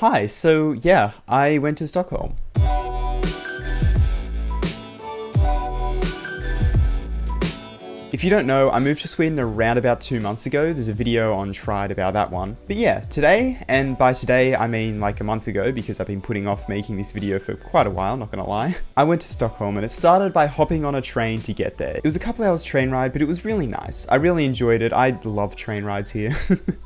Hi, so yeah, I went to Stockholm. If you don't know, I moved to Sweden around about 2 months ago. There's a video on Tried about that one. But yeah, today, and by today I mean like a month ago because I've been putting off making this video for quite a while, not gonna lie. I went to Stockholm and it started by hopping on a train to get there. It was a couple hours train ride, but it was really nice. I really enjoyed it. I love train rides here.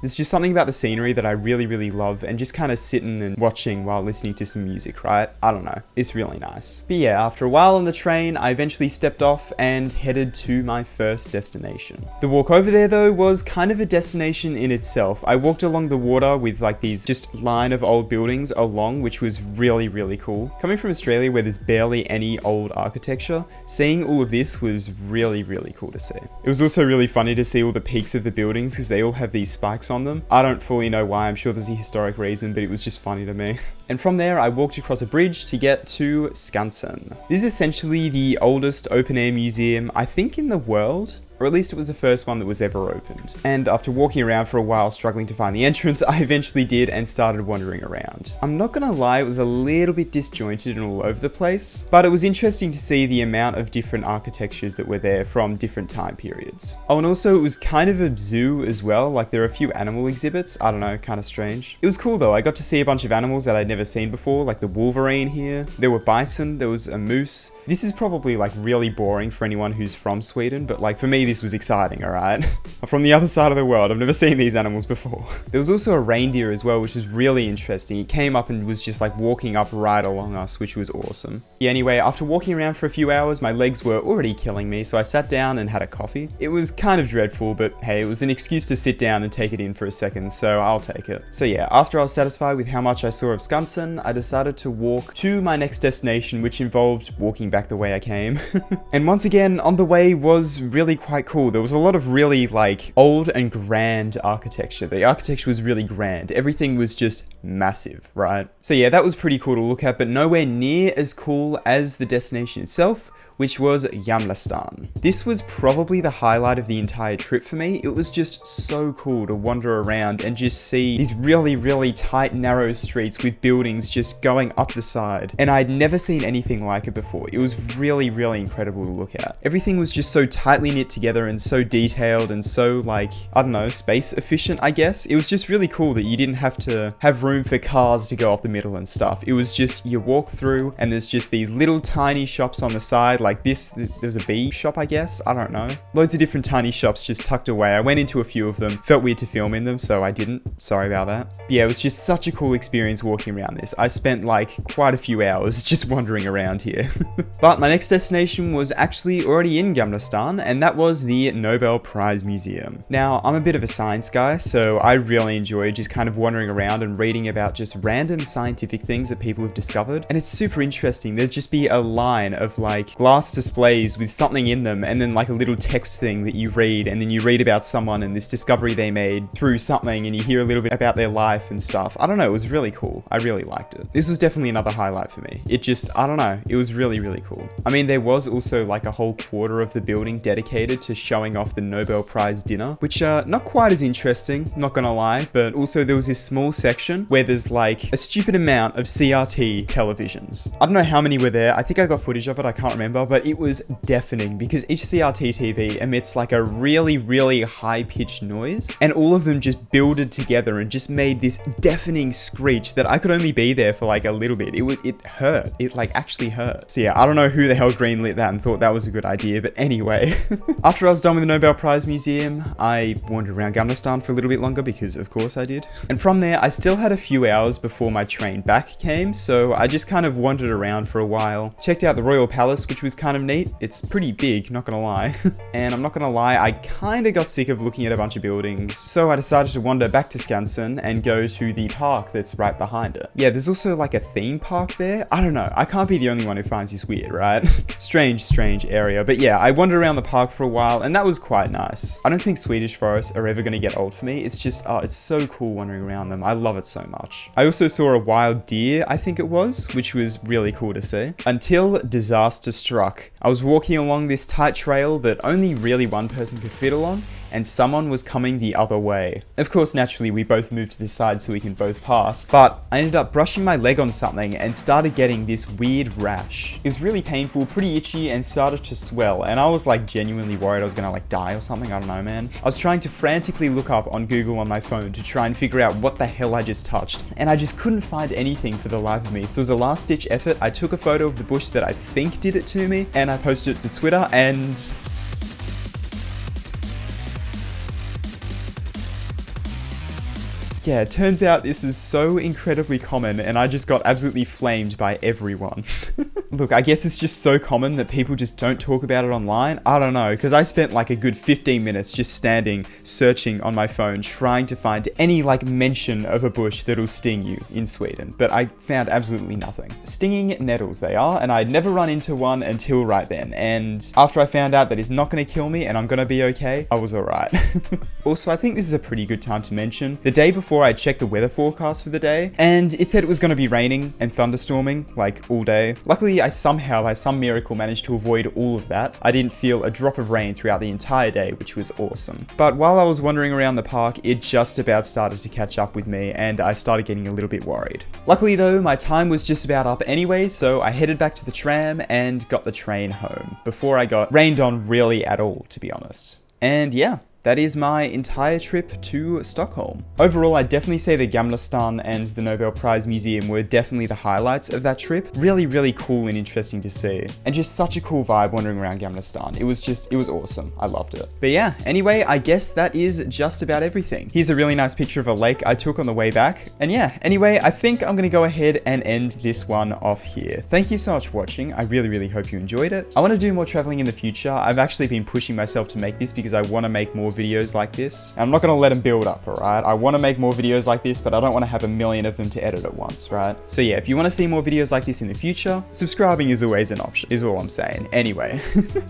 There's just something about the scenery that I really love, and just kind of sitting and watching while listening to some music, right? I don't know. It's really nice. But yeah, after a while on the train, I eventually stepped off and headed to my first destination. The walk over there though was kind of a destination in itself. I walked along the water with like these just line of old buildings along, which was really cool. Coming from Australia where there's barely any old architecture, seeing all of this was really cool to see. It was also really funny to see all the peaks of the buildings because they all have these spikes on them. I don't fully know why, I'm sure there's a historic reason, but it was just funny to me. And from there I walked across a bridge to get to Skansen. This is essentially the oldest open air museum I think in the world. Or at least it was the first one that was ever opened. And after walking around for a while struggling to find the entrance, I eventually did and started wandering around. I'm not gonna lie, it was a little bit disjointed and all over the place, but it was interesting to see the amount of different architectures that were there from different time periods. Oh, and also it was kind of a zoo as well, like there are a few animal exhibits, I don't know, kind of strange. It was cool though, I got to see a bunch of animals that I'd never seen before, like the wolverine here, there were bison, there was a moose. This is probably like really boring for anyone who's from Sweden, but like for me this was exciting, alright? I'm from the other side of the world, I've never seen these animals before. There was also a reindeer as well, which was really interesting. It came up and was just like walking up right along us, which was awesome. Yeah, anyway, after walking around for a few hours, my legs were already killing me, so I sat down and had a coffee. It was kind of dreadful, but hey, it was an excuse to sit down and take it in for a second, so I'll take it. So yeah, after I was satisfied with how much I saw of Skansen, I decided to walk to my next destination, which involved walking back the way I came. And once again, on the way was really quite cool. There was a lot of really like old and grand architecture. The architecture was really grand. Everything was just massive, right? So yeah, that was pretty cool to look at, but nowhere near as cool as the destination itself, which was Gamla. This was probably the highlight of the entire trip for me. It was just so cool to wander around and just see these really tight, narrow streets with buildings just going up the side. And I'd never seen anything like it before. It was really incredible to look at. Everything was just so tightly knit together and so detailed and so like, I don't know, space efficient, I guess. It was just really cool that you didn't have to have room for cars to go off the middle and stuff. It was just, you walk through and there's just these little tiny shops on the side, like this, there's a bee shop, I guess, I don't know. Loads of different tiny shops just tucked away. I went into a few of them, felt weird to film in them, so I didn't, sorry about that. But yeah, it was just such a cool experience walking around this. I spent like quite a few hours just wandering around here. But my next destination was actually already in Gamla, and that was the Nobel Prize Museum. Now, I'm a bit of a science guy, so I really enjoyed just kind of wandering around and reading about just random scientific things that people have discovered, and it's super interesting. There'd just be a line of like glass displays with something in them, and then like a little text thing that you read, and then you read about someone and this discovery they made through something, and you hear a little bit about their life and stuff. I don't know, it was really cool. I really liked it. This was definitely another highlight for me. It just, I don't know, it was really cool. I mean, there was also like a whole quarter of the building dedicated to showing off the Nobel Prize dinner, which not quite as interesting, not gonna lie, but also there was this small section where there's like a stupid amount of CRT televisions. I don't know how many were there. I think I got footage of it, I can't remember, but it was deafening because each CRT TV emits like a really high-pitched noise, and all of them just builded together and just made this deafening screech that I could only be there for like a little bit. It hurt. It like actually hurt. So yeah, I don't know who the hell greenlit that and thought that was a good idea, but anyway. After I was done with the Nobel Prize Museum, I wandered around Gamla for a little bit longer because of course I did. And from there, I still had a few hours before my train back came, so I just kind of wandered around for a while, checked out the Royal Palace, which was kind of neat. It's pretty big, not gonna lie. And I'm not gonna lie, I kinda got sick of looking at a bunch of buildings, so I decided to wander back to Skansen and go to the park that's right behind it. Yeah, there's also like a theme park there. I don't know, I can't be the only one who finds this weird, right? Strange area. But yeah, I wandered around the park for a while and that was quite nice. I don't think Swedish forests are ever gonna get old for me. It's just, oh, it's so cool wandering around them. I love it so much. I also saw a wild deer, I think it was, which was really cool to see. Until disaster struck. I was walking along this tight trail that only really one person could fit along, and someone was coming the other way. Of course, naturally, we both moved to this side so we can both pass, but I ended up brushing my leg on something and started getting this weird rash. It was really painful, pretty itchy, and started to swell, and I was like genuinely worried I was gonna like die or something. I don't know, man. I was trying to frantically look up on Google on my phone to try and figure out what the hell I just touched, and I just couldn't find anything for the life of me. So as a last ditch effort, I took a photo of the bush that I think did it to me, and I posted it to Twitter, and yeah, it turns out this is so incredibly common, and I just got absolutely flamed by everyone. Look, I guess it's just so common that people just don't talk about it online. I don't know, because I spent like a good 15 minutes just standing, searching on my phone, trying to find any like mention of a bush that'll sting you in Sweden, but I found absolutely nothing. Stinging nettles they are, and I'd never run into one until right then, and after I found out that it's not going to kill me and I'm going to be okay, I was alright. Also, I think this is a pretty good time to mention, the day before I checked the weather forecast for the day, and it said it was going to be raining and thunderstorming like all day. Luckily, I somehow, by some miracle, managed to avoid all of that. I didn't feel a drop of rain throughout the entire day, which was awesome. But while I was wandering around the park, it just about started to catch up with me, and I started getting a little bit worried. Luckily though, my time was just about up anyway, so I headed back to the tram and got the train home, before I got rained on really at all, to be honest. And yeah, that is my entire trip to Stockholm. Overall, I'd definitely say the Gamla Stan and the Nobel Prize Museum were definitely the highlights of that trip. Really, really cool and interesting to see. And just such a cool vibe wandering around Gamla Stan. It was awesome. I loved it. But yeah, anyway, I guess that is just about everything. Here's a really nice picture of a lake I took on the way back. And yeah, anyway, I think I'm gonna go ahead and end this one off here. Thank you so much for watching. I really, really hope you enjoyed it. I want to do more traveling in the future. I've actually been pushing myself to make this because I want to make more videos like this. I'm not gonna let them build up, alright? I want to make more videos like this, but I don't want to have a million of them to edit at once, right? So yeah, if you want to see more videos like this in the future, subscribing is always an option, is all I'm saying. Anyway,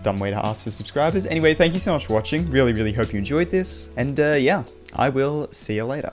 dumb way to ask for subscribers. Anyway, thank you so much for watching. Really, really hope you enjoyed this. And yeah, I will see you later.